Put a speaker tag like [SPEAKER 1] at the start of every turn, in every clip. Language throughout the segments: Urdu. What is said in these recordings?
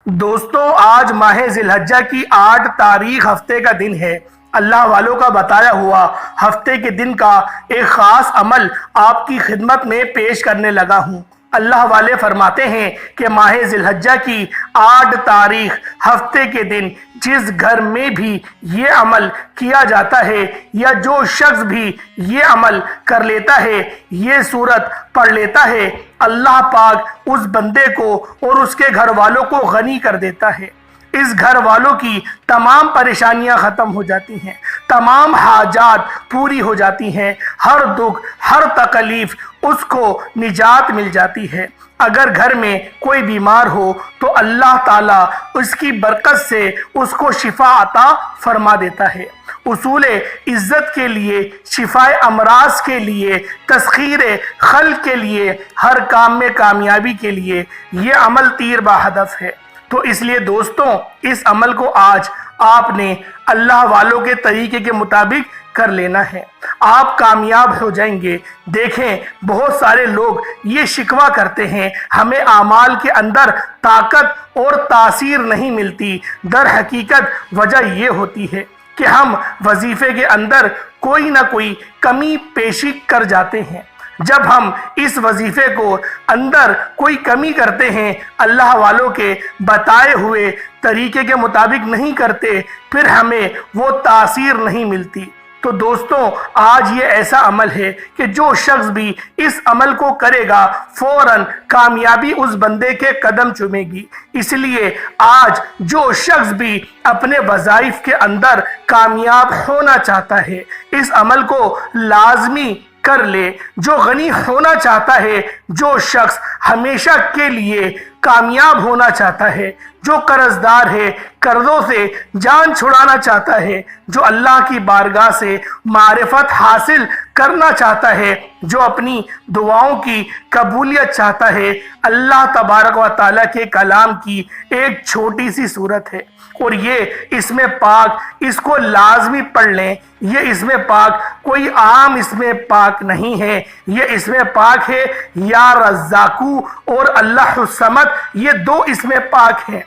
[SPEAKER 1] دوستوں، آج ماہ ذی الحجہ کی 8 تاریخ ہفتے کا دن ہے۔ اللہ والوں کا بتایا ہوا ہفتے کے دن کا ایک خاص عمل آپ کی خدمت میں پیش کرنے لگا ہوں۔ اللہ والے فرماتے ہیں کہ ماہ ذی الحجہ کی 8 تاریخ ہفتے کے دن جس گھر میں بھی یہ عمل کیا جاتا ہے یا جو شخص بھی یہ عمل کر لیتا ہے، یہ سورت پڑھ لیتا ہے، اللہ پاک اس بندے کو اور اس کے گھر والوں کو غنی کر دیتا ہے۔ اس گھر والوں کی تمام پریشانیاں ختم ہو جاتی ہیں، تمام حاجات پوری ہو جاتی ہیں، ہر دکھ ہر تکلیف اس کو نجات مل جاتی ہے۔ اگر گھر میں کوئی بیمار ہو تو اللہ تعالیٰ اس کی برکت سے اس کو شفا عطا فرما دیتا ہے۔ اصول عزت کے لیے، شفاء امراض کے لیے، تسخیر خلق کے لیے، ہر کام میں کامیابی کے لیے یہ عمل تیر بہدف ہے۔ تو اس لیے دوستوں، اس عمل کو آج آپ نے اللہ والوں کے طریقے کے مطابق کر لینا ہے، آپ کامیاب ہو جائیں گے۔ دیکھیں، بہت سارے لوگ یہ شکوہ کرتے ہیں ہمیں اعمال کے اندر طاقت اور تاثیر نہیں ملتی۔ در حقیقت وجہ یہ ہوتی ہے کہ ہم وظیفے کے اندر کوئی نہ کوئی کمی پیشی کر جاتے ہیں۔ جب ہم اس وظیفے کو اندر کوئی کمی کرتے ہیں، اللہ والوں کے بتائے ہوئے طریقے کے مطابق نہیں کرتے، پھر ہمیں وہ تاثیر نہیں ملتی۔ تو دوستوں، آج یہ ایسا عمل ہے کہ جو شخص بھی اس عمل کو کرے گا فوراً کامیابی اس بندے کے قدم چومے گی۔ اس لیے آج جو شخص بھی اپنے وظائف کے اندر کامیاب ہونا چاہتا ہے، اس عمل کو لازمی کر لے۔ جو غنی ہونا چاہتا ہے، جو شخص ہمیشہ کے لیے کامیاب ہونا چاہتا ہے، جو قرض دار ہے، قرضوں سے جان چھڑانا چاہتا ہے، جو اللہ کی بارگاہ سے معرفت حاصل کرنا چاہتا ہے، جو اپنی دعاؤں کی قبولیت چاہتا ہے، اللہ تبارک و تعالیٰ کے کلام کی ایک چھوٹی سی صورت ہے، اور یہ اسم پاک، اس کو لازمی پڑھ لیں۔ یہ اسم پاک کوئی عام اسم پاک نہیں ہے، یہ اسم پاک ہے یا رزاقو اور اللہ الصمد، یہ 2 اسم پاک ہیں۔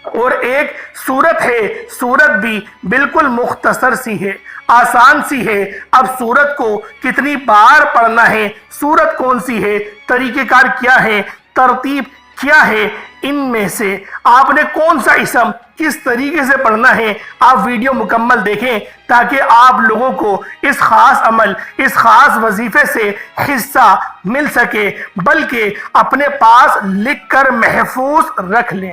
[SPEAKER 1] اور ایک سورت ہے، سورت بھی بالکل مختصر سی ہے، آسان سی ہے۔ اب سورت کو کتنی بار پڑھنا ہے، سورت کون سی ہے، طریقہ کار کیا ہے، ترتیب کیا ہے، ان میں سے آپ نے کون سا اسم کس طریقے سے پڑھنا ہے، آپ ویڈیو مکمل دیکھیں تاکہ آپ لوگوں کو اس خاص عمل، اس خاص وظیفے سے حصہ مل سکے، بلکہ اپنے پاس لکھ کر محفوظ رکھ لیں۔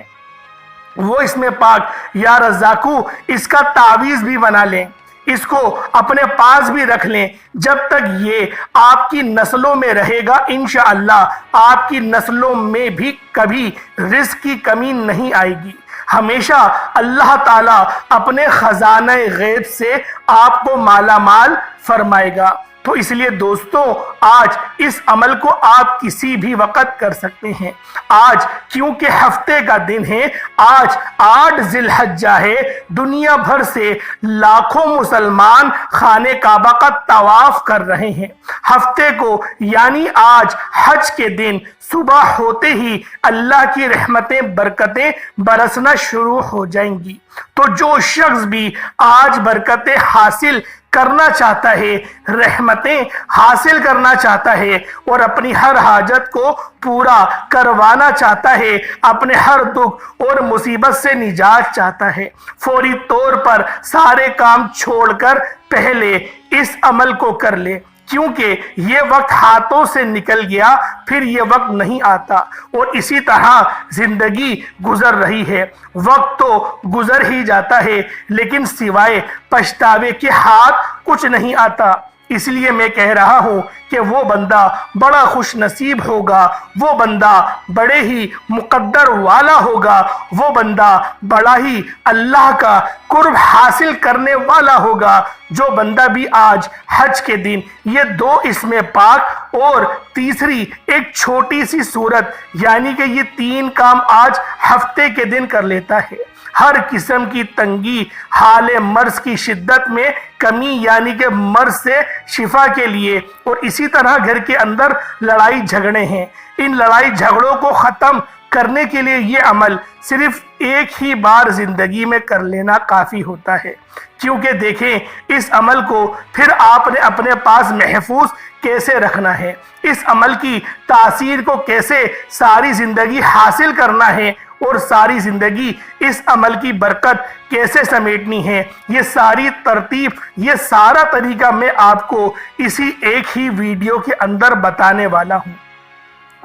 [SPEAKER 1] وہ اسم پاک یا رزاقو، اس کا تعویذ بھی بنا لیں، اس کو اپنے پاس بھی رکھ لیں۔ جب تک یہ آپ کی نسلوں میں رہے گا، انشاءاللہ آپ کی نسلوں میں بھی کبھی رزق کی کمی نہیں آئے گی۔ ہمیشہ اللہ تعالیٰ اپنے خزانہ غیب سے آپ کو مالا مال فرمائے گا۔ تو اس لیے دوستوں، آج اس عمل کو آپ کسی بھی وقت کر سکتے ہیں۔ آج کیونکہ ہفتے کا دن ہے، آج 8 ذی الحجہ ہے، دنیا بھر سے لاکھوں مسلمان خانہ کعبہ کا طواف کر رہے ہیں۔ ہفتے کو یعنی آج حج کے دن صبح ہوتے ہی اللہ کی رحمتیں برکتیں برسنا شروع ہو جائیں گی۔ تو جو شخص بھی آج برکتیں حاصل کرنا چاہتا ہے، رحمتیں حاصل کرنا چاہتا ہے اور اپنی ہر حاجت کو پورا کروانا چاہتا ہے، اپنے ہر دکھ اور مصیبت سے نجات چاہتا ہے، فوری طور پر سارے کام چھوڑ کر پہلے اس عمل کو کر لے، کیونکہ یہ وقت ہاتھوں سے نکل گیا، پھر یہ وقت نہیں آتا، اور اسی طرح زندگی گزر رہی ہے۔ وقت تو گزر ہی جاتا ہے، لیکن سوائے پچھتاوے کے ہاتھ کچھ نہیں آتا۔ اس لیے میں کہہ رہا ہوں کہ وہ بندہ بڑا خوش نصیب ہوگا، وہ بندہ بڑے ہی مقدر والا ہوگا، وہ بندہ بڑا ہی اللہ کا قرب حاصل کرنے والا ہوگا، جو بندہ بھی آج حج کے دن یہ 2 اسم پاک اور تیسری ایک چھوٹی سی سورت، یعنی کہ یہ 3 کام آج ہفتے کے دن کر لیتا ہے۔ ہر قسم کی تنگی، حال مرض کی شدت میں کمی، یعنی کہ مرض سے شفا کے لیے، اور اسی طرح گھر کے اندر لڑائی جھگڑے ہیں، ان لڑائی جھگڑوں کو ختم کرنے کے لیے یہ عمل صرف ایک ہی بار زندگی میں کر لینا کافی ہوتا ہے، کیونکہ دیکھیں اس عمل کو پھر آپ نے اپنے پاس محفوظ کیسے رکھنا ہے، اس عمل کی تاثیر کو کیسے ساری زندگی حاصل کرنا ہے اور ساری زندگی اس عمل کی برکت کیسے سمیٹنی ہے، یہ ساری ترتیب، یہ سارا طریقہ میں آپ کو اسی ایک ہی ویڈیو کے اندر بتانے والا ہوں۔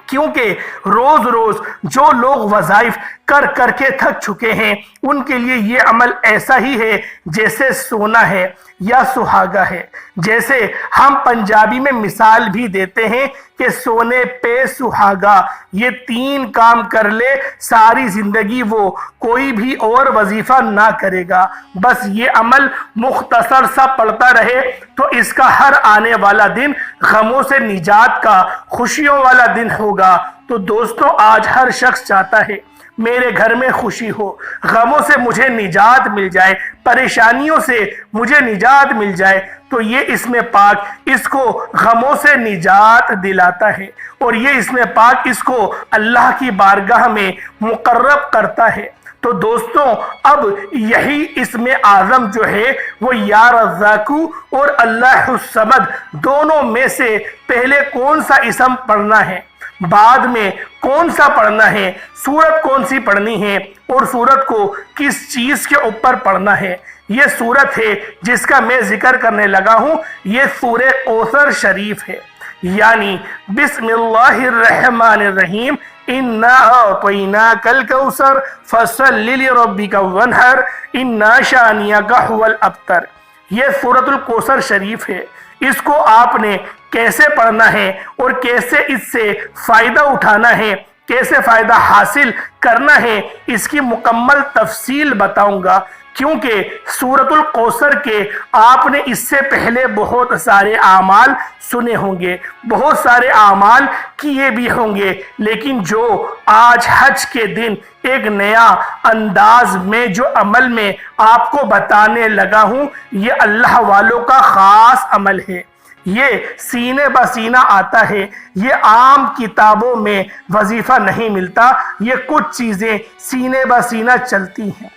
[SPEAKER 1] کیونکہ روز روز جو لوگ وظائف کر کر کے تھک چکے ہیں ان کے لیے یہ عمل ایسا ہی ہے جیسے سونا ہے یا سہاگا ہے۔ جیسے ہم پنجابی میں مثال بھی دیتے ہیں کہ سونے پہ سہاگا، یہ 3 کام کر لے ساری زندگی وہ کوئی بھی اور وظیفہ نہ کرے گا، بس یہ عمل مختصر سا پڑتا رہے تو اس کا ہر آنے والا دن غموں سے نجات کا خوشیوں والا دن ہوگا۔ تو دوستو آج ہر شخص چاہتا ہے میرے گھر میں خوشی ہو، غموں سے مجھے نجات مل جائے، پریشانیوں سے مجھے نجات مل جائے، تو یہ اسم پاک اس کو غموں سے نجات دلاتا ہے اور یہ اسم پاک اس کو اللہ کی بارگاہ میں مقرب کرتا ہے۔ تو دوستوں اب یہی اسم اعظم جو ہے وہ یا رزاقو اور اللہ الصمد دونوں میں سے پہلے کون سا اسم پڑھنا ہے، بعد میں کون سا پڑھنا ہے، سورت کون سی پڑھنی ہے اور سورت کو کس چیز کے اوپر پڑھنا ہے، یہ سورت ہے جس کا میں ذکر کرنے لگا ہوں، یہ سورہ کوثر شریف ہے، یعنی بسم اللہ الرحمن الرحیم، اِنَّا أَعْطَيْنَاكَ الْكَوْثَرَ فَصَلِّ لِرَبِّكَ وَانْحَرْ إِنَّا شَانِئَكَ هُوَ الْأَبْتَرُ۔ یہ سورۃ الکوثر شریف ہے، اس کو آپ نے کیسے پڑھنا ہے اور کیسے اس سے فائدہ اٹھانا ہے، کیسے فائدہ حاصل کرنا ہے، اس کی مکمل تفصیل بتاؤں گا، کیونکہ سورۃ الکوثر کے آپ نے اس سے پہلے بہت سارے اعمال سنے ہوں گے، بہت سارے اعمال کیے بھی ہوں گے، لیکن جو آج حج کے دن ایک نیا انداز میں جو عمل میں آپ کو بتانے لگا ہوں، یہ اللہ والوں کا خاص عمل ہے، یہ سینے بسینہ آتا ہے، یہ عام کتابوں میں وظیفہ نہیں ملتا، یہ کچھ چیزیں سینے بسینہ چلتی ہیں،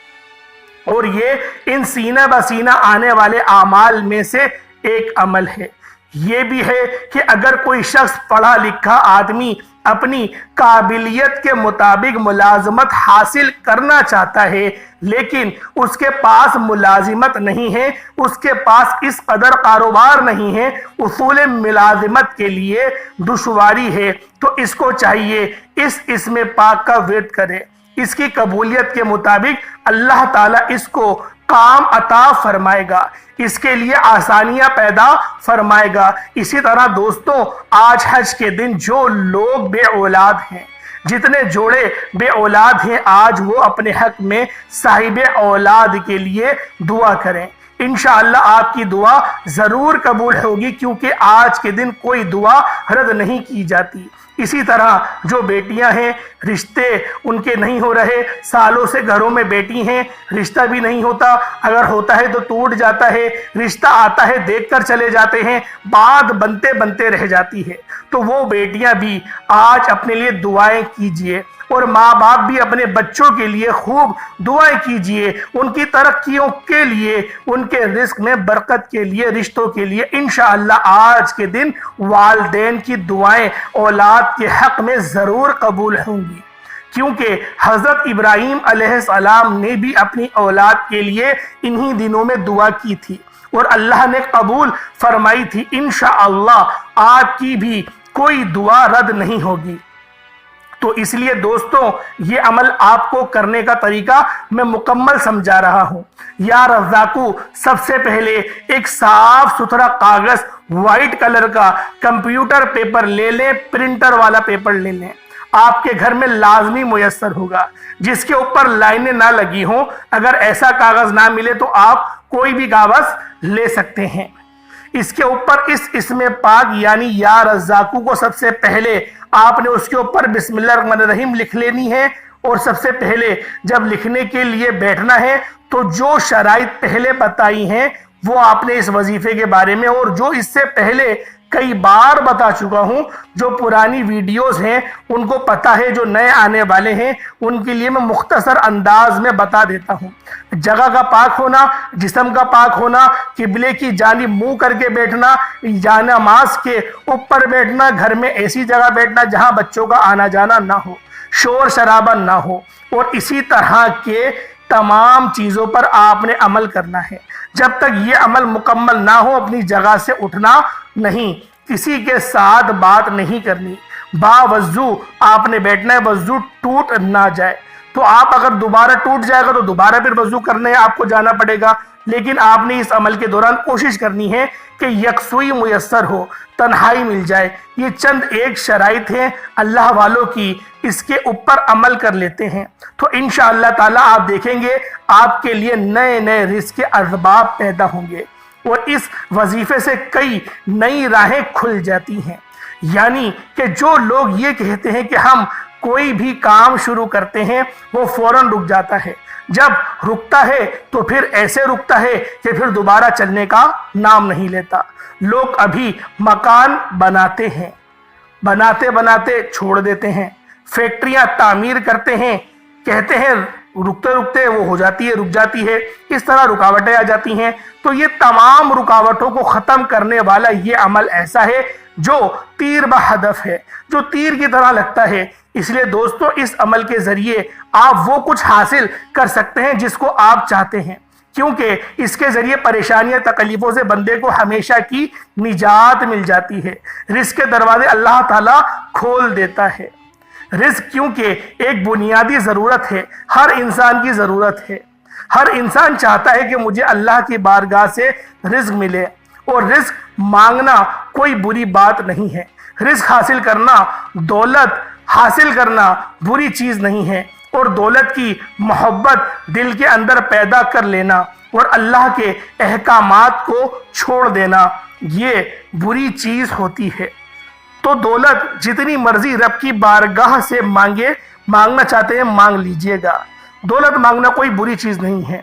[SPEAKER 1] اور یہ ان سینہ بسینہ آنے والے اعمال میں سے ایک عمل ہے۔ یہ بھی ہے کہ اگر کوئی شخص پڑھا لکھا آدمی اپنی قابلیت کے مطابق ملازمت حاصل کرنا چاہتا ہے لیکن اس کے پاس ملازمت نہیں ہے، اس کے پاس اس قدر کاروبار نہیں ہے، اصول ملازمت کے لیے دشواری ہے، تو اس کو چاہیے اس اسم پاک کا ورد کرے، اس کی قبولیت کے مطابق اللہ تعالیٰ اس کو کام عطا فرمائے گا، اس کے لیے آسانیاں پیدا فرمائے گا۔ اسی طرح دوستوں آج حج کے دن جو لوگ بے اولاد ہیں، جتنے جوڑے بے اولاد ہیں، آج وہ اپنے حق میں صاحب اولاد کے لیے دعا کریں، انشاءاللہ آپ کی دعا ضرور قبول ہوگی، کیونکہ آج کے دن کوئی دعا رد نہیں کی جاتی۔ اسی طرح جو بیٹیاں ہیں، رشتے ان کے نہیں ہو رہے، سالوں سے گھروں میں بیٹی ہیں، رشتہ بھی نہیں ہوتا، اگر ہوتا ہے تو ٹوٹ جاتا ہے، رشتہ آتا ہے دیکھ کر چلے جاتے ہیں، بات بنتے بنتے رہ جاتی ہے، تو وہ بیٹیاں بھی آج اپنے لیے دعائیں کیجئے، اور ماں باپ بھی اپنے بچوں کے لیے خوب دعائیں کیجئے، ان کی ترقیوں کے لیے، ان کے رزق میں برکت کے لیے، رشتوں کے لیے۔ انشاءاللہ آج کے دن والدین کی دعائیں اولاد کے حق میں ضرور قبول ہوں گی، کیونکہ حضرت ابراہیم علیہ السلام نے بھی اپنی اولاد کے لیے انہی دنوں میں دعا کی تھی اور اللہ نے قبول فرمائی تھی۔ انشاءاللہ آپ کی بھی کوئی دعا رد نہیں ہوگی۔ تو اس لیے دوستوں یہ عمل آپ کو کرنے کا طریقہ میں مکمل سمجھا رہا ہوں۔ یا رزاقو، سب سے پہلے ایک صاف ستھرا کاغذ وائٹ کلر کا کمپیوٹر پیپر لے لیں، پرنٹر والا پیپر لے لیں، آپ کے گھر میں لازمی میسر ہوگا، جس کے اوپر لائنیں نہ لگی ہوں۔ اگر ایسا کاغذ نہ ملے تو آپ کوئی بھی کاغذ لے سکتے ہیں۔ اس کے اوپر اس اسم پاک یعنی یا رزاقو کو سب سے پہلے آپ نے اس کے اوپر بسم اللہ الرحمن الرحیم لکھ لینی ہے، اور سب سے پہلے جب لکھنے کے لیے بیٹھنا ہے تو جو شرائط پہلے بتائی ہیں وہ آپ نے اس وظیفے کے بارے میں اور جو اس سے پہلے کئی بار بتا چکا ہوں، جو پرانی ویڈیوز ہیں ان کو پتہ ہے، جو نئے آنے والے ہیں ان کے لیے میں مختصر انداز میں بتا دیتا ہوں۔ جگہ کا پاک ہونا، جسم کا پاک ہونا، قبلے کی جانب منہ کر کے بیٹھنا، یا نماز کے اوپر بیٹھنا، گھر میں ایسی جگہ بیٹھنا جہاں بچوں کا آنا جانا نہ ہو، شور شرابہ نہ ہو، اور اسی طرح کے تمام چیزوں پر آپ نے عمل کرنا ہے۔ جب تک یہ عمل مکمل نہ ہو اپنی جگہ سے اٹھنا نہیں، کسی کے ساتھ بات نہیں کرنی، باوضو آپ نے بیٹھنا ہے، وضو ٹوٹ نہ جائے۔ تو آپ اگر دوبارہ ٹوٹ جائے گا تو دوبارہ پھر وضو کرنے آپ کو جانا پڑے گا، لیکن آپ نے اس عمل کے دوران کوشش کرنی ہے کہ یکسوئی میسر ہو، تنہائی مل جائے۔ یہ چند ایک شرائط ہیں اللہ والوں کی، اس کے اوپر عمل کر لیتے ہیں تو انشاءاللہ تعالی آپ دیکھیں گے آپ کے لیے نئے نئے رزق کے اسباب پیدا ہوں گے، اور اس وظیفے سے کئی نئی راہیں کھل جاتی ہیں۔ یعنی کہ جو لوگ یہ کہتے ہیں کہ ہم کوئی بھی کام شروع کرتے ہیں وہ فوراً رک جاتا ہے، جب رکتا ہے تو پھر ایسے رکتا ہے کہ پھر دوبارہ چلنے کا نام نہیں لیتا۔ لوگ ابھی مکان بناتے ہیں، بناتے بناتے چھوڑ دیتے ہیں، فیکٹریاں تعمیر کرتے ہیں، کہتے ہیں رکتے رکتے وہ ہو جاتی ہے، رک جاتی ہے، اس طرح رکاوٹیں آ جاتی ہیں۔ تو یہ تمام رکاوٹوں کو ختم کرنے والا یہ عمل ایسا ہے جو تیر بہدف ہے، جو تیر کی طرح لگتا ہے۔ اس لیے دوستو اس عمل کے ذریعے آپ وہ کچھ حاصل کر سکتے ہیں جس کو آپ چاہتے ہیں، کیونکہ اس کے ذریعے پریشانیاں تکلیفوں سے بندے کو ہمیشہ کی نجات مل جاتی ہے، رزق کے دروازے اللہ تعالیٰ کھول دیتا ہے۔ رزق کیونکہ ایک بنیادی ضرورت ہے، ہر انسان کی ضرورت ہے، ہر انسان چاہتا ہے کہ مجھے اللہ کی بارگاہ سے رزق ملے، اور رزق مانگنا کوئی بری بات نہیں ہے، رزق حاصل کرنا، دولت حاصل کرنا بری چیز نہیں ہے، اور دولت کی محبت دل کے اندر پیدا کر لینا اور اللہ کے احکامات کو چھوڑ دینا یہ بری چیز ہوتی ہے۔ تو دولت جتنی مرضی رب کی بارگاہ سے مانگنا چاہتے ہیں مانگ لیجئے گا، دولت مانگنا کوئی بری چیز نہیں ہے۔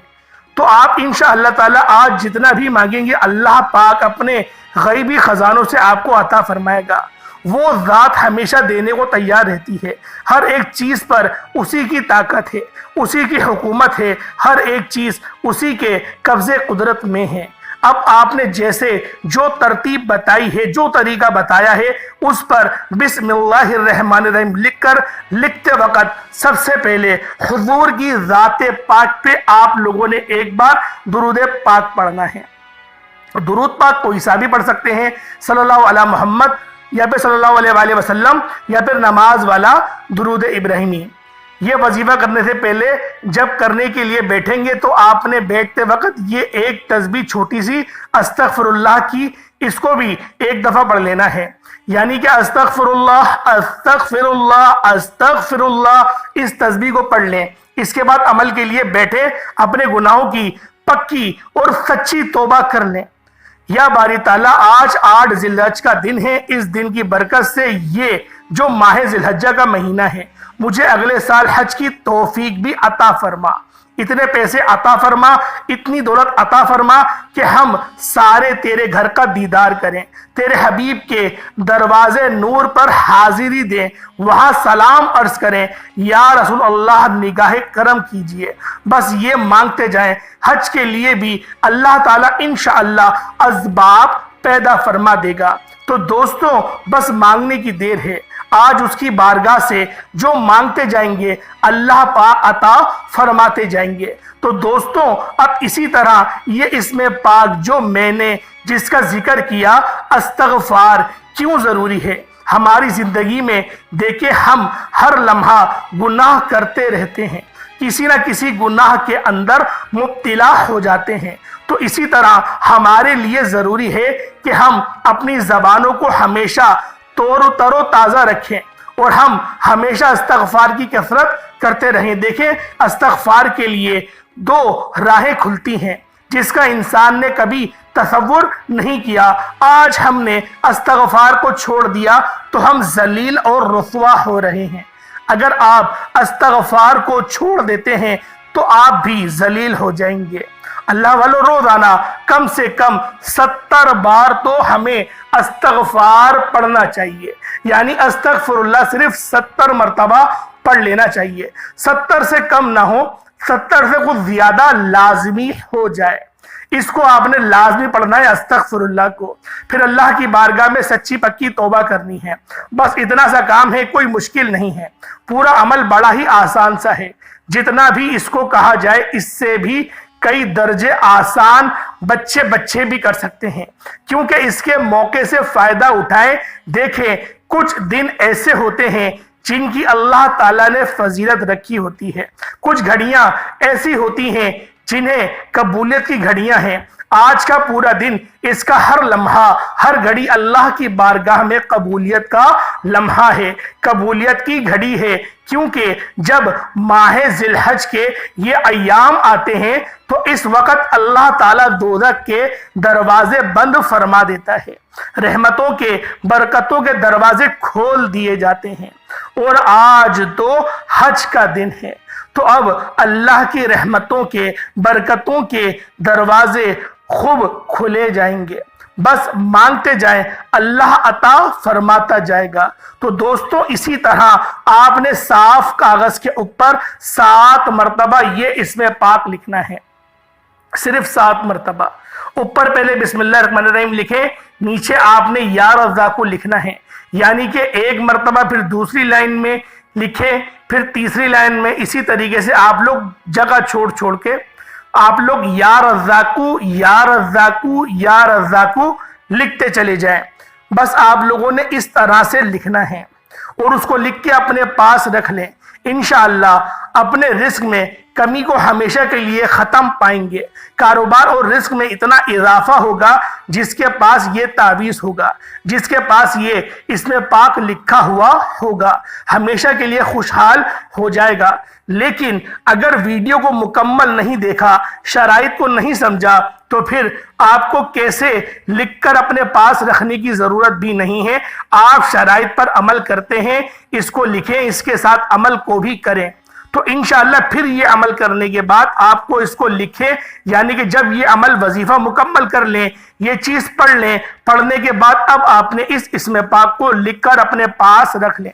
[SPEAKER 1] تو آپ انشاءاللہ تعالی آج جتنا بھی مانگیں گے اللہ پاک اپنے غیبی خزانوں سے آپ کو عطا فرمائے گا۔ وہ ذات ہمیشہ دینے کو تیار رہتی ہے، ہر ایک چیز پر اسی کی طاقت ہے، اسی کی حکومت ہے، ہر ایک چیز اسی کے قبضے قدرت میں ہے۔ اب آپ نے جیسے جو ترتیب بتائی ہے، جو طریقہ بتایا ہے، اس پر بسم اللہ الرحمن الرحیم لکھتے وقت سب سے پہلے حضور کی ذات پاک پہ آپ لوگوں نے ایک بار درود پاک پڑھنا ہے۔ درود پاک کوئی سا بھی پڑھ سکتے ہیں، صلی اللہ علی محمد یا پھر صلی اللہ علیہ وآلہ وسلم، یا پھر نماز والا درود ابراہیمی۔ یہ وظیفہ کرنے سے پہلے جب کرنے کے لیے بیٹھیں گے تو آپ نے بیٹھتے وقت یہ ایک تسبیح چھوٹی سی استغفر اللہ کی، اس کو بھی ایک دفعہ پڑھ لینا ہے، یعنی کہ استغفر اللہ استغفر اللہ استغفر اللہ، اس تسبیح کو پڑھ لیں۔ اس کے بعد عمل کے لیے بیٹھے اپنے گناہوں کی پکی اور سچی توبہ کر لیں۔ یا باری تعالیٰ آج 8 ذی الحجہ کا دن ہے، اس دن کی برکت سے یہ جو ماہ ذی الحجہ کا مہینہ ہے مجھے اگلے سال حج کی توفیق بھی عطا فرما، اتنے پیسے عطا فرما، اتنی دولت عطا فرما کہ ہم سارے تیرے گھر کا دیدار کریں، تیرے حبیب کے دروازے نور پر حاضری دیں، وہاں سلام عرض کریں، یا رسول اللہ نگاہ کرم کیجئے۔ بس یہ مانگتے جائیں، حج کے لیے بھی اللہ تعالیٰ انشاءاللہ اسباب پیدا فرما دے گا۔ تو دوستوں بس مانگنے کی دیر ہے، آج اس کی بارگاہ سے جو مانگتے جائیں گے اللہ پاک عطا فرماتے جائیں گے۔ تو دوستوں اب اسی طرح یہ اسم پاک جو میں نے جس کا ذکر کیا، استغفار کیوں ضروری ہے ہماری زندگی میں؟ دیکھیں ہم ہر لمحہ گناہ کرتے رہتے ہیں، کسی نہ کسی گناہ کے اندر مبتلا ہو جاتے ہیں، تو اسی طرح ہمارے لیے ضروری ہے کہ ہم اپنی زبانوں کو ہمیشہ تر و تازہ رکھیں اور ہم ہمیشہ استغفار کی کثرت کرتے رہیں۔ دیکھیں استغفار کے لیے 2 راہیں کھلتی ہیں جس کا انسان نے کبھی تصور نہیں کیا۔ آج ہم نے استغفار کو چھوڑ دیا تو ہم ذلیل اور رسوا ہو رہے ہیں، اگر آپ استغفار کو چھوڑ دیتے ہیں تو آپ بھی ذلیل ہو جائیں گے۔ اللہ والو روزانہ کم سے کم 70 بار تو ہمیں استغفار پڑھنا چاہیے، یعنی استغفر اللہ صرف 70 مرتبہ پڑھ لینا چاہیے۔ 70 سے کم نہ ہو، 70 سے کچھ زیادہ لازمی ہو جائے، اس کو آپ نے لازمی پڑھنا ہے استغفر اللہ کو۔ پھر اللہ کی بارگاہ میں سچی پکی توبہ کرنی ہے، بس اتنا سا کام ہے، کوئی مشکل نہیں ہے، پورا عمل بڑا ہی آسان سا ہے۔ جتنا بھی اس کو کہا جائے اس سے بھی کئی درجے آسان بچے بھی کر سکتے ہیں، کیونکہ اس کے موقع سے فائدہ اٹھائیں۔ دیکھیں کچھ دن ایسے ہوتے ہیں جن کی اللہ تعالیٰ نے فضیلت رکھی ہوتی ہے، کچھ گھڑیاں ایسی ہوتی ہیں جنہیں قبولیت کی گھڑیاں ہیں۔ آج کا پورا دن، اس کا ہر لمحہ، ہر گھڑی اللہ کی بارگاہ میں قبولیت کا لمحہ ہے، قبولیت کی گھڑی ہے، کیونکہ جب ماہ ذی الحج کے یہ ایام آتے ہیں تو اس وقت اللہ تعالیٰ دوزخ کے دروازے بند فرما دیتا ہے، رحمتوں کے، برکتوں کے دروازے کھول دیے جاتے ہیں۔ اور آج تو حج کا دن ہے، تو اب اللہ کی رحمتوں کے، برکتوں کے دروازے خوب کھلے جائیں گے، بس مانگتے جائیں، اللہ عطا فرماتا جائے گا۔ تو دوستو اسی طرح آپ نے صاف کاغذ کے اوپر 7 مرتبہ یہ اسم پاک لکھنا ہے، صرف 7 مرتبہ۔ اوپر پہلے بسم اللہ الرحمن الرحیم لکھیں، نیچے آپ نے یا رزاق کو لکھنا ہے، یعنی کہ 1 مرتبہ پھر دوسری لائن میں لکھیں، پھر تیسری لائن میں، اسی طریقے سے آپ لوگ جگہ چھوڑ کے آپ لوگ یا رزاقو یا رزاقو یا رزاقو لکھتے چلے جائیں۔ بس آپ لوگوں نے اس طرح سے لکھنا ہے اور اس کو لکھ کے اپنے پاس رکھ لیں۔ انشاءاللہ اپنے رزق میں کمی کو ہمیشہ کے لیے ختم پائیں گے، کاروبار اور رزق میں اتنا اضافہ ہوگا، جس کے پاس یہ تعویذ ہوگا، جس کے پاس یہ اس میں پاک لکھا ہوا ہوگا، ہمیشہ کے لیے خوشحال ہو جائے گا۔ لیکن اگر ویڈیو کو مکمل نہیں دیکھا، شرائط کو نہیں سمجھا، تو پھر آپ کو کیسے لکھ کر اپنے پاس رکھنے کی ضرورت بھی نہیں ہے۔ آپ شرائط پر عمل کرتے ہیں، اس کو لکھیں، اس کے ساتھ عمل کو بھی کریں، تو انشاءاللہ پھر یہ عمل کرنے کے بعد آپ کو اس کو لکھیں، یعنی کہ جب یہ عمل وظیفہ مکمل کر لیں، یہ چیز پڑھ لیں، پڑھنے کے بعد اب آپ نے اس اسم پاک کو لکھ کر اپنے پاس رکھ لیں۔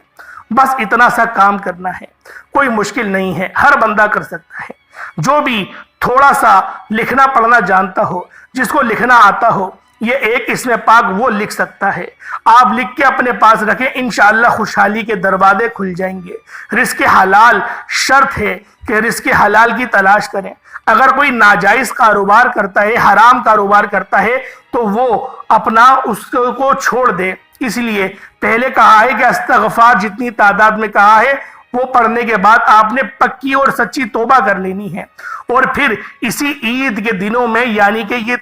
[SPEAKER 1] بس اتنا سا کام کرنا ہے، کوئی مشکل نہیں ہے، ہر بندہ کر سکتا ہے۔ جو بھی تھوڑا سا لکھنا پڑھنا جانتا ہو، جس کو لکھنا آتا ہو، یہ ایک اسم پاک وہ لکھ سکتا ہے۔ آپ لکھ کے اپنے پاس رکھیں، انشاءاللہ خوشحالی کے دروازے کھل جائیں گے۔ رزق حلال شرط ہے کہ رزق حلال کی تلاش کریں۔ اگر کوئی ناجائز کاروبار کرتا ہے، حرام کاروبار کرتا ہے، تو وہ اپنا اس کو چھوڑ دے۔ اس لیے پہلے کہا ہے کہ استغفار جتنی تعداد میں کہا ہے، وہ پڑھنے کے بعد آپ نے پکی اور سچی توبہ کر لینی ہے۔ اور پھر اسی عید کے دنوں میں، یعنی کہ یہ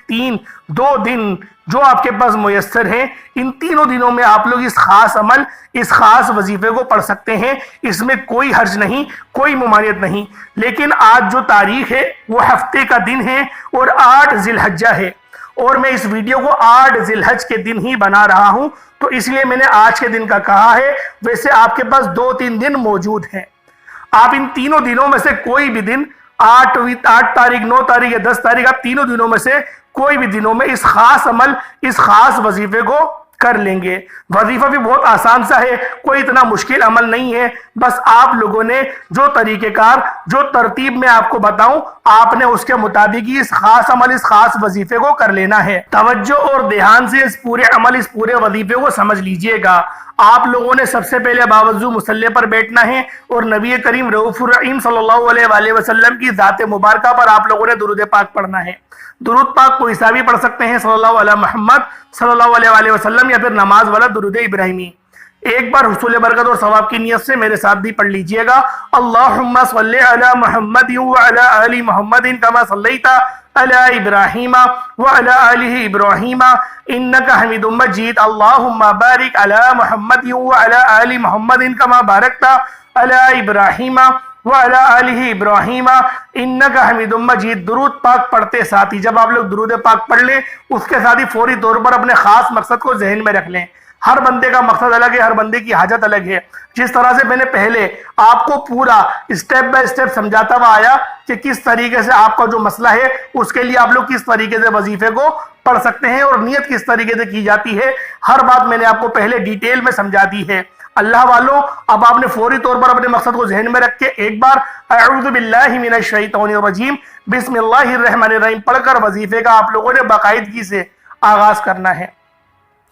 [SPEAKER 1] 2 دن جو آپ کے پاس میسر ہیں، ان تینوں دنوں میں آپ لوگ اس خاص عمل، اس خاص وظیفے کو پڑھ سکتے ہیں، اس میں کوئی حرج نہیں، کوئی ممانعت نہیں۔ لیکن آج جو تاریخ ہے وہ ہفتے کا دن ہے اور 8 ذی الحجہ ہے، اور میں اس ویڈیو کو 8 ذی الحج کے دن ہی بنا رہا ہوں، تو اس لیے میں نے آج کے دن کا کہا ہے۔ ویسے آپ کے پاس 2-3 دن موجود ہیں، آپ ان تینوں دنوں میں سے کوئی بھی دن، 8 تاریخ، 9 تاریخ یا 10 تاریخ، آپ تینوں دنوں میں سے کوئی بھی دنوں میں اس خاص عمل، اس خاص وظیفے کو کر لیں گے۔ وظیفہ بھی بہت آسان سا ہے، کوئی اتنا مشکل عمل نہیں ہے، بس آپ لوگوں نے جو طریقہ کار، جو ترتیب میں آپ کو بتاؤں، آپ نے اس کے مطابق ہی اس خاص عمل، اس خاص وظیفے کو کر لینا ہے۔ توجہ اور دھیان سے اس پورے عمل، اس پورے وظیفے کو سمجھ لیجئے گا۔ آپ لوگوں نے سب سے پہلے باوضو مصلی پر بیٹھنا ہے اور نبی کریم رؤوف الرحیم صلی اللہ علیہ وآلہ وسلم کی ذات مبارکہ پر آپ لوگوں نے درود پاک پڑھنا ہے۔ درود پاک کو حسابی پڑھ سکتے ہیں، صلی اللہ علیہ محمد صلی اللہ علیہ وآلہ وسلم، یا پھر نماز والا درود ابراہیمی۔ ایک بار حصول برکت اور ثواب کی نیت سے میرے ساتھ بھی پڑھ لیجئے گا۔ اللہم صلی علی محمد وعلی آل محمد کما صلیت علی ابراہیم وعلی آل ابراہیم انک حمید مجید۔ اللہم بارک علی محمد وعلی آل محمد کما بارکت علی ابراہیم وعلی آل ابراہیم انک حمید مجید۔ درود پاک پڑھتے ساتھ ہی، جب آپ لوگ درود پاک پڑھ لیں، اس کے ساتھ ہی فوری طور پر اپنے خاص مقصد کو ذہن میں رکھ لیں۔ ہر بندے کا مقصد الگ ہے، ہر بندے کی حاجت الگ ہے۔ جس طرح سے میں نے پہلے آپ کو پورا اسٹیپ بائی اسٹیپ سمجھاتا ہوا آیا کہ کس طریقے سے آپ کا جو مسئلہ ہے اس کے لیے آپ لوگ کس طریقے سے وظیفے کو پڑھ سکتے ہیں اور نیت کس طریقے سے کی جاتی ہے، ہر بات میں نے آپ کو پہلے ڈیٹیل میں سمجھا دی ہے۔ اللہ والوں، اب آپ نے فوری طور پر اپنے مقصد کو ذہن میں رکھ کے ایک بار اعوذ باللہ من الشیطان الرجیم بسم اللہ الرحمن الرحیم پڑھ کر وظیفے کا آپ لوگوں نے باقاعدگی سے آغاز کرنا ہے۔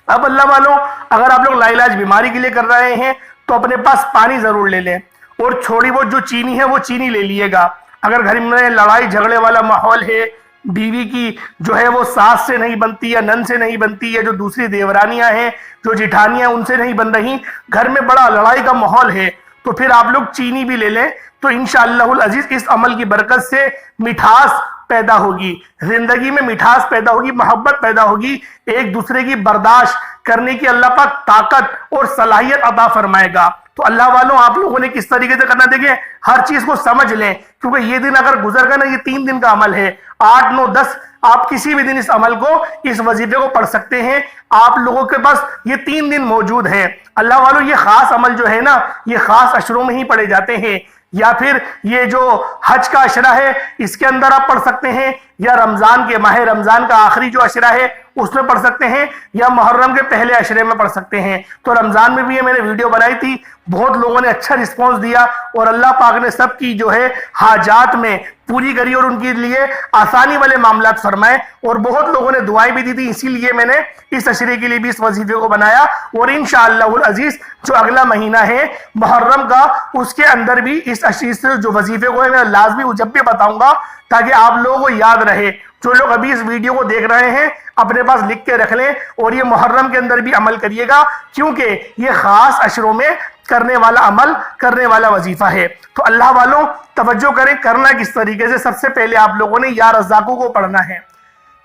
[SPEAKER 1] اب اللہ والوں، اگر آپ لوگ لاعلاج بیماری کے لیے کر رہے ہیں تو اپنے پاس پانی ضرور لے لیں، اور چھوڑی وہ جو چینی ہے وہ چینی لے لیے گا۔ اگر گھر میں لڑائی جھگڑے والا ماحول ہے، بیوی کی جو ہے وہ ساس سے نہیں بنتی یا نن سے نہیں بنتی، یا جو دوسری دیورانیاں ہیں جو جٹھانیاں ان سے نہیں بن رہی، گھر میں بڑا لڑائی کا ماحول ہے، تو پھر آپ لوگ چینی بھی لے لیں، تو انشاءاللہ العزیز اس عمل کی برکت سے مٹھاس پیدا ہوگی، زندگی میں مٹھاس پیدا ہوگی، محبت پیدا ہوگی، ایک دوسرے کی برداشت کرنے کی اللہ پاک طاقت اور صلاحیت عطا فرمائے گا۔ تو اللہ والوں، آپ لوگوں نے کس طریقے سے کرنا، دیکھیں ہر چیز کو سمجھ لیں، کیونکہ یہ دن اگر گزر گیا نا، یہ 3 دن کا عمل ہے، 8، 9، 10 آپ کسی بھی دن اس عمل کو، اس وظیفے کو پڑھ سکتے ہیں۔ آپ لوگوں کے پاس یہ 3 دن موجود ہیں۔ اللہ والوں، یہ خاص عمل جو ہے نا، یہ خاص اشروں میں ہی پڑھے جاتے ہیں، یا پھر یہ جو حج کا عشرہ ہے اس کے اندر آپ پڑھ سکتے ہیں، یا رمضان کے ماہ رمضان کا آخری جو عشرہ ہے اس میں پڑھ سکتے ہیں، یا محرم کے پہلے عشرے میں پڑھ سکتے ہیں۔ تو رمضان میں بھی یہ میں نے ویڈیو بنائی تھی، بہت لوگوں نے اچھا رسپانس دیا، اور اللہ پاک نے سب کی جو ہے حاجات میں پوری کری اور ان کے لیے آسانی والے معاملات فرمائے، اور بہت لوگوں نے دعائیں بھی دی تھی۔ اسی لیے میں نے اس عشرے کے لیے بھی اس وظیفے کو بنایا، اور انشاءاللہ العزیز جو اگلا مہینہ ہے محرم کا، اس کے اندر بھی اس عشرے سے جو وظیفے کو ہے میں لازمی جب بھی بتاؤں گا، تاکہ آپ لوگوں کو یاد رہے۔ جو لوگ ابھی اس ویڈیو کو دیکھ رہے ہیں اپنے پاس لکھ کے رکھ لیں، اور یہ محرم کے اندر بھی عمل کریے گا، کیونکہ یہ خاص عشروں میں کرنے والا عمل، کرنے والا وظیفہ ہے۔ تو اللہ والوں توجہ کریں، کرنا کس طریقے سے، سب سے پہلے آپ لوگوں نے یا رزاقو کو پڑھنا ہے۔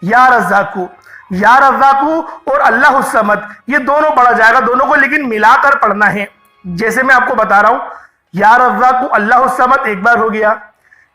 [SPEAKER 1] یا رزاقو، یا رزاقو اور اللہ الصمد، یہ دونوں پڑھا جائے گا، دونوں کو لیکن ملا کر پڑھنا ہے۔ جیسے میں آپ کو بتا رہا ہوں، یا رزاقو اللہ الصمد ایک بار ہو گیا،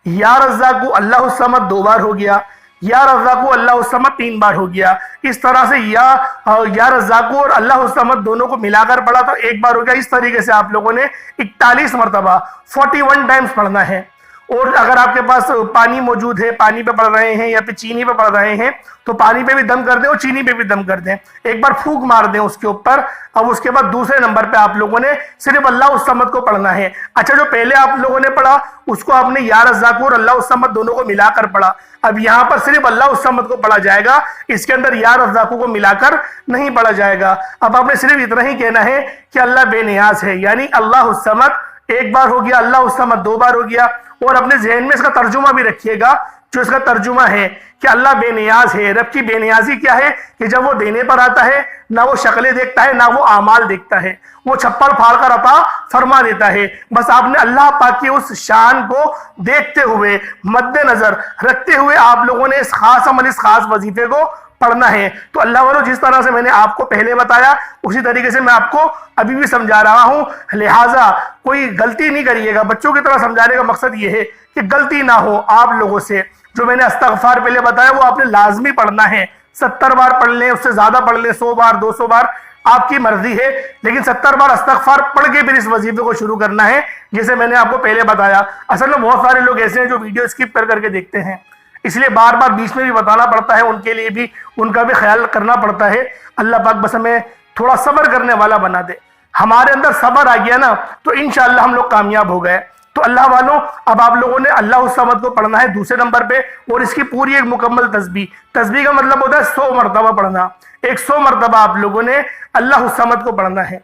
[SPEAKER 1] یا رزاقو اللہ الصمد 2 بار ہو گیا، یا رزاقو اللہ الصمد 3 بار ہو گیا۔ اس طرح سے یا رزاقو اور اللہ الصمد دونوں کو ملا کر پڑھا تو 1 بار ہو گیا۔ اس طریقے سے آپ لوگوں نے 41 مرتبہ 41 ٹائمز پڑھنا ہے۔ اور اگر آپ کے پاس پانی موجود ہے، پانی پہ پڑھ رہے ہیں یا پھر چینی پہ پڑھ رہے ہیں، تو پانی پہ بھی دم کر دیں اور چینی پہ بھی دم کر دیں، ایک بار پھونک مار دیں اس کے اوپر۔ اب اس کے بعد دوسرے نمبر پہ آپ لوگوں نے صرف اللہ الصمد کو پڑھنا ہے۔ اچھا، جو پہلے آپ لوگوں نے پڑھا اس کو آپ نے یا رزاق اور اللہ الصمد دونوں کو ملا کر پڑھا، اب یہاں پر صرف اللہ الصمد کو پڑھا جائے گا، اس کے اندر یا رزاق کو ملا کر نہیں پڑھا جائے گا۔ اب آپ نے صرف اتنا ہی کہنا ہے کہ اللہ بے نیاز ہے، یعنی اللہ الصمد 1 بار ہو گیا، اللہ الصمد 2 بار ہو گیا، اور اپنے ذہن میں اس کا ترجمہ بھی رکھیے گا۔ جو اس کا ترجمہ ہے کہ اللہ بے نیاز ہے۔ رب کی بے نیازی کیا ہے کہ جب وہ دینے پر آتا ہے نہ وہ شکلیں دیکھتا ہے نہ وہ اعمال دیکھتا ہے، وہ چھپڑ پھاڑ کر عطا فرما دیتا ہے۔ بس آپ نے اللہ پاک کی اس شان کو دیکھتے ہوئے، مد نظر رکھتے ہوئے آپ لوگوں نے اس خاص عمل، اس خاص وظیفے کو پڑھنا ہے۔ تو اللہ والوں، جس طرح سے میں نے آپ کو پہلے بتایا اسی طریقے سے میں آپ کو ابھی بھی سمجھا رہا ہوں، لہٰذا کوئی غلطی نہیں کریے گا۔ بچوں کی طرح سمجھانے کا مقصد یہ ہے کہ غلطی نہ ہو آپ لوگوں سے۔ جو میں نے استغفار پہلے بتایا وہ آپ نے لازمی پڑھنا ہے، 70 بار پڑھ لیں، اس سے زیادہ پڑھ لیں، 100 بار 200 بار آپ کی مرضی ہے، لیکن 70 بار استغفار پڑھ کے پھر اس وظیفے کو شروع کرنا ہے، جیسے میں نے آپ کو پہلے بتایا۔ اصل میں بہت سارے لوگ ایسے ہیں جو ویڈیو اسکپ کر کر کے دیکھتے ہیں، اس لیے بار بار بیچ میں بھی بتانا پڑتا ہے، ان کے لیے بھی ان کا بھی خیال کرنا پڑتا ہے۔ اللہ پاک بس ہمیں تھوڑا صبر کرنے والا بنا دے۔ ہمارے اندر صبر آ گیا نا تو انشاءاللہ ہم لوگ کامیاب ہو گئے۔ تو اللہ والوں، اب آپ لوگوں نے اللہ الصمد کو پڑھنا ہے دوسرے نمبر پہ، اور اس کی پوری ایک مکمل تسبیح۔ تسبیح کا مطلب ہوتا ہے 100 مرتبہ پڑھنا، 100 مرتبہ آپ لوگوں نے اللہ الصمد کو پڑھنا ہے۔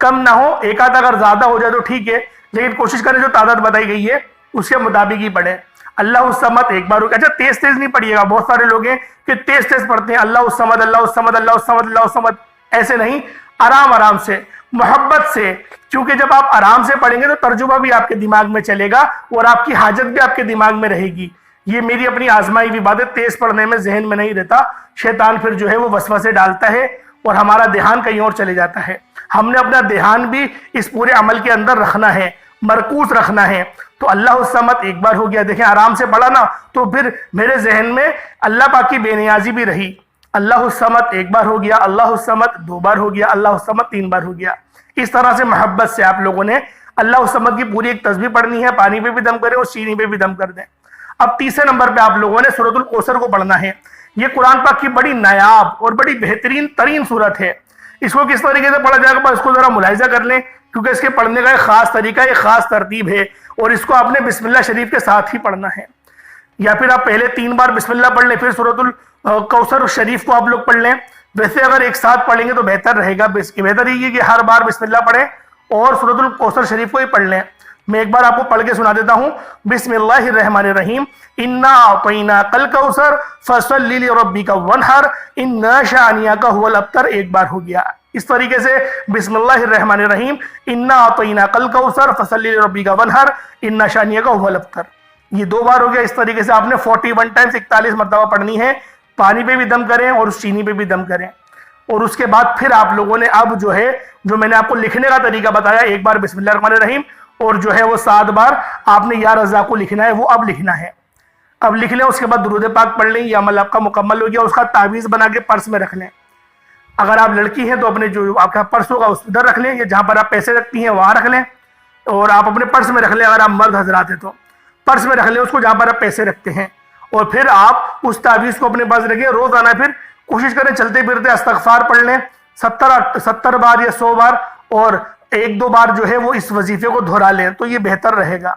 [SPEAKER 1] کم نہ ہو، ایک آدھ اگر زیادہ ہو جائے تو ٹھیک ہے، لیکن کوشش کریں جو تعداد بتائی گئی ہے اس کے مطابق ہی پڑھیں۔ اللہ الصمد 1 بار ہو گیا۔ اچھا، تیز تیز نہیں پڑھیے گا، بہت سارے لوگ ہیں کہ تیز تیز پڑھتے ہیں، اللہ الصمد اللہ الصمد اللہ الصمد اللہ الصمد، ایسے نہیں، آرام آرام سے، محبت سے، کیونکہ جب آپ آرام سے پڑھیں گے تو ترجمہ بھی آپ کے دماغ میں چلے گا اور آپ کی حاجت بھی آپ کے دماغ میں رہے گی۔ یہ میری اپنی آزمائی ہوئی بات ہے، تیز پڑھنے میں ذہن میں نہیں رہتا، شیطان پھر جو ہے وہ وسوسے ڈالتا ہے اور ہمارا دھیان کہیں اور چلے جاتا ہے۔ ہم نے اپنا دھیان بھی اس پورے عمل کے اندر رکھنا ہے، مرکوز رکھنا ہے۔ تو اللہ الصمد 1 بار ہو گیا، دیکھیں آرام سے پڑھا نا تو پھر میرے ذہن میں اللہ پاک کی بے نیازی بھی رہی، اللہ الصمد ایک بار ہو گیا، اللہ الصمد دو بار ہو گیا، اللہ الصمد تین بار ہو گیا۔ اس طرح سے محبت سے آپ لوگوں نے اللہ الصمد کی پوری ایک تسبیح پڑھنی ہے، پانی پہ بھی دم کریں اور چینی پہ بھی دم کر دیں۔ اب تیسرے نمبر پہ آپ لوگوں نے سورۃ الکوثر کو پڑھنا ہے۔ یہ قرآن پاک کی بڑی نایاب اور بڑی بہترین ترین سورت ہے۔ اس کو کس طریقے سے پڑھا جائے گا، اس کو ذرا ملاحظہ کر لیں، کیونکہ اس کے پڑھنے کا ایک خاص طریقہ، ایک خاص ترتیب ہے، اور اس کو آپ نے بسم اللہ شریف کے ساتھ ہی پڑھنا ہے۔ یا پھر آپ پہلے 3 بار بسم اللہ پڑھ لیں، پھر سورۃ الکوثر شریف کو آپ لوگ پڑھ لیں۔ ویسے اگر ایک ساتھ پڑھ لیں گے تو بہتر رہے گا، بہتر یہ ہے کہ ہر بار بسم اللہ پڑھیں اور سورۃ الکوثر شریف کو ہی پڑھ لیں۔ میں ایک بار آپ کو پڑھ کے سنا دیتا ہوں۔ بسم اللہ الرحمن الرحیم، انا اعطیناک الکوثر فصل لربک وانحر ان شانئک هو الابتر ایک بار ہو گیا۔ اس طریقے سے بسم اللہ الرحمن الرحیم، انا اعطیناک الکوثر فصل لربک وانحر ان شانئک هو الابتر، یہ 2 بار ہو گیا۔ اس طریقے سے آپ نے 41 ٹائمز 41 مرتبہ پڑھنی ہے۔ پانی پہ بھی دم کریں اور اس چینی پہ بھی دم کریں، اور اس کے بعد پھر آپ لوگوں نے اب جو میں نے آپ کو لکھنے کا طریقہ بتایا، ایک بار بسم اللہ الرحمن الرحیم اور وہ 7 بار آپ نے یا رزاق کو لکھنا ہے، وہ اب لکھنا ہے۔ اب لکھ لیں، اس کے بعد درود پاک پڑھ لیں، یہ عمل آپ کا مکمل ہو گیا۔ اس کا تعویذ بنا کے پرس میں رکھ لیں۔ اگر آپ لڑکی ہیں تو اپنے جو آپ کا پرس ہوگا اس ادھر رکھ لیں، یا جہاں پر آپ پیسے رکھتی ہیں وہاں رکھ لیں، اور آپ اپنے پرس میں رکھ لیں۔ اگر آپ مرد حضرات ہیں تو پرس میں رکھ لیں اس کو جہاں پر آپ پیسے رکھتے ہیں، اور پھر آپ اس تعویذ کو اپنے پاس رکھیں۔ روزانہ پھر کوشش کریں چلتے پھرتے استغفار پڑھ لیں 70 بار یا 100 بار، اور 1-2 بار وہ اس وظیفے کو دہرا لیں تو یہ بہتر رہے گا۔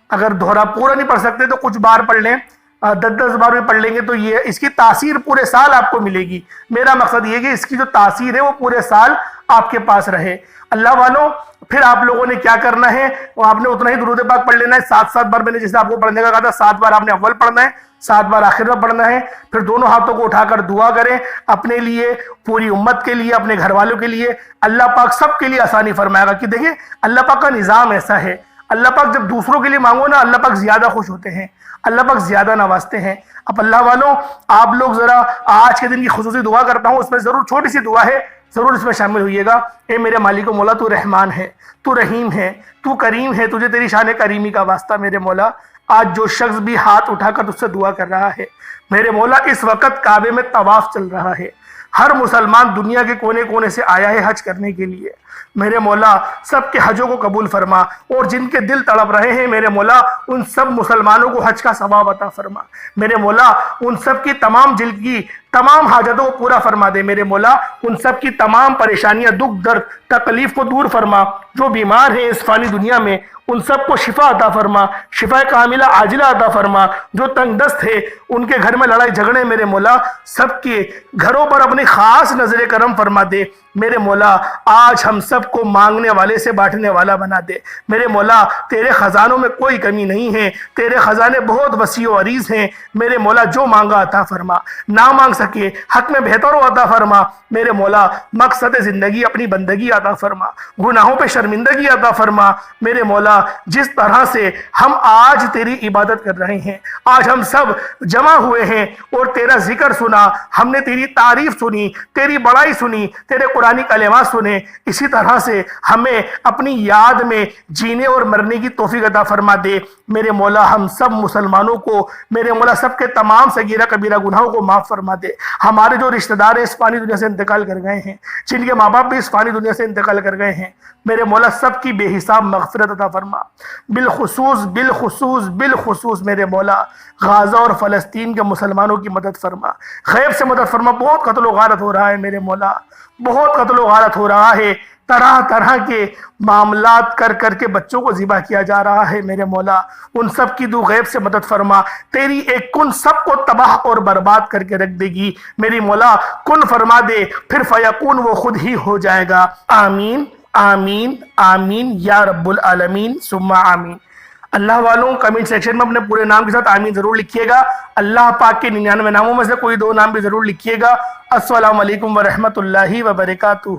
[SPEAKER 1] اگر دہرا پورا نہیں پڑھ سکتے تو کچھ بار پڑھ لیں، 10 بار بھی پڑھ لیں گے تو یہ اس کی تاثیر پورے سال آپ کو ملے گی۔ میرا مقصد یہ ہے کہ اس کی جو تاثیر ہے وہ پورے سال آپ کے پاس رہے۔ اللہ والوں، پھر آپ لوگوں نے کیا کرنا ہے، وہ آپ نے اتنا ہی درود پاک پڑھ لینا ہے 7 بار۔ میں نے جیسے آپ کو پڑھنے کا کہا تھا 7 بار آپ نے اول پڑھنا ہے، 7 بار آخر میں پڑھنا ہے۔ پھر دونوں ہاتھوں کو اٹھا کر دعا کریں اپنے لیے، پوری امت کے لیے، اپنے گھر والوں کے لیے۔ اللہ پاک سب کے لیے آسانی فرمائے گا، کہ دیکھیں اللہ پاک کا نظام ایسا ہے، اللہ پاک جب دوسروں کے لیے مانگو نا، اللہ پاک زیادہ خوش ہوتے ہیں، اللہ پاک زیادہ نوازتے ہیں۔ اب اللہ والوں، آپ لوگ ذرا آج کے دن کی خصوصی دعا کرتا ہوں، اس میں ضرور چھوٹی سی دعا ہے، ضرور اس میں شامل ہوئیے گا۔ اے میرے مالک و مولا، تو رحمان ہے، تو رحیم ہے، تو کریم ہے، تجھے تیری شان کریمی کا واسطہ میرے مولا۔ آج جو شخص بھی ہاتھ اٹھا کر تجھ سے دعا کر رہا ہے میرے مولا، اس وقت کعبے میں طواف چل رہا ہے، ہر مسلمان دنیا کے کونے کونے سے آیا ہے حج کرنے کے لیے، میرے مولا سب کے حجوں کو قبول فرما، اور جن کے دل تڑپ رہے ہیں میرے مولا ان سب مسلمانوں کو حج کا ثواب عطا فرما، میرے مولا ان سب کی تمام دل کی تمام حاجتوں کو پورا فرما دے، میرے مولا ان سب کی تمام پریشانیاں، دکھ درد تکلیف کو دور فرما، جو بیمار ہیں اس فانی دنیا میں ان سب کو شفا عطا فرما، شفا کاملہ عاجلہ عطا فرما، جو تنگ دست ہے ان کے گھر میں لڑائی جھگڑے میرے مولا سب کے گھروں پر اپنی خاص نظر کرم فرما دے، میرے مولا آج ہم سب کو مانگنے والے سے بانٹنے والا بنا دے، میرے مولا تیرے خزانوں میں کوئی کمی نہیں ہے، تیرے خزانے بہت وسیع و عریض ہیں، میرے مولا جو مانگا عطا فرما، نہ مانگ سکے حق میں بہتر و عطا فرما، میرے مولا مقصد زندگی اپنی بندگی عطا فرما، گناہوں پہ شرمندگی عطا فرما، میرے مولا جس طرح سے ہم آج تیری عبادت کر رہے ہیں، آج ہم سب جمع ہوئے ہیں اور تیرا ذکر سنا، ہم نے تیری تعریف سنی، تیری بڑائی سنی، تیرے قرآنی کلمات سنے، اسی طرح سے ہمیں اپنی یاد میں جینے اور مرنے کی توفیق عطا فرما دے، میرے مولا ہم سب مسلمانوں کو میرے مولا سب کے تمام صغیرہ کبیرہ گناہوں کو معاف فرما دے، ہمارے جو رشتہ دار اس فانی دنیا سے انتقال کر گئے ہیں، جن کے ماں باپ بھی اس فانی دنیا سے انتقال کر گئے ہیں، میرے مولا سب کی بے حساب مغفرت عطا فرما، بالخصوص میرے مولا غازہ اور فلسطین کے مسلمانوں کی مدد فرما، غیب سے مدد فرما، بہت قتل و غارت ہو رہا ہے میرے مولا، بہت قتل و غارت ہو رہا ہے، طرح طرح کے معاملات کر کے بچوں کو ذبح کیا جا رہا ہے میرے مولا، ان سب کی تو غیب سے مدد فرما، تیری ایک کن سب کو تباہ اور برباد کر کے رکھ دے گی، میری مولا کن فرما دے، پھر فیکون وہ خود ہی ہو جائے گا، آمین آمین آمین یا رب العالمین ثم آمین۔ اللہ والوں کمنٹ سیکشن میں اپنے پورے نام کے ساتھ آمین ضرور لکھیے گا، اللہ پاک کے 99 ناموں میں سے کوئی 2 نام بھی ضرور لکھیے گا۔ السلام علیکم ورحمۃ اللہ وبرکاتہ۔